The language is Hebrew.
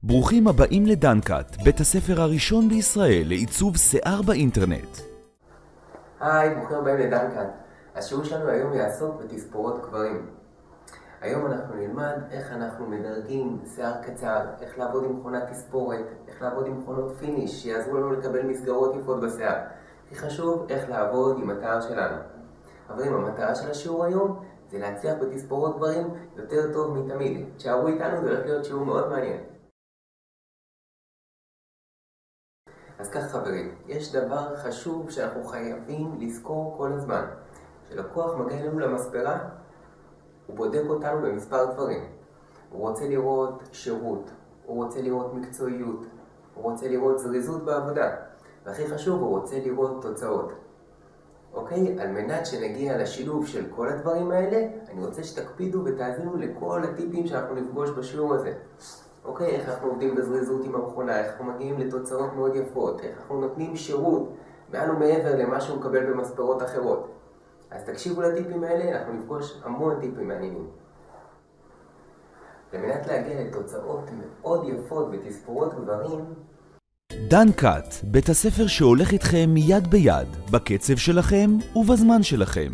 ברוכים הבאים לדנקאט, בית הספר הראשון בישראל לעיצוב שיער באינטרנט. היי, ברוכים הבאים לדנקאט. השיעור שלנו היום יעסוק בתספורות גברים. היום אנחנו נלמד איך אנחנו מדרגים שיער קצר, איך לעבוד עם מכונת תספורת, איך לעבוד עם מכונות פיניש שיעזרו לנו לקבל מסגרות יפות בשיער. הכי חשוב, איך לעבוד עם התואר שלנו. חברים, המטרה של השיעור היום זה להצליח בתספורות גברים יותר טוב מתמיד. תשארו איתנו, זה הולך להיות שיעור מאוד מעניין. אז כך חברים, יש דבר חשוב שאנחנו חייבים לזכור כל הזמן. כשלקוח מגיע אלינו למספרה, הוא בודק אותנו במספר דברים. הוא רוצה לראות שירות, הוא רוצה לראות מקצועיות, הוא רוצה לראות זריזות בעבודה, והכי חשוב, הוא רוצה לראות תוצאות. אוקיי? על מנת שנגיע לשילוב של כל הדברים האלה, אני רוצה שתקפידו ותאזינו לכל הטיפים שאנחנו נפגוש בשיעור הזה. אוקיי, איך אנחנו עובדים בזריזות עם המכונה, איך אנחנו מגיעים לתוצאות מאוד יפות, איך אנחנו נותנים שירות מעל ומעבר למה שהוא מקבל במספרות אחרות. אז תקשיבו לטיפים האלה, אנחנו נפגוש המון טיפים מעניינים. על מנת להגיע לתוצאות מאוד יפות בתספורות גברים, דנקאט, בית הספר שהולך איתכם יד ביד, בקצב שלכם ובזמן שלכם.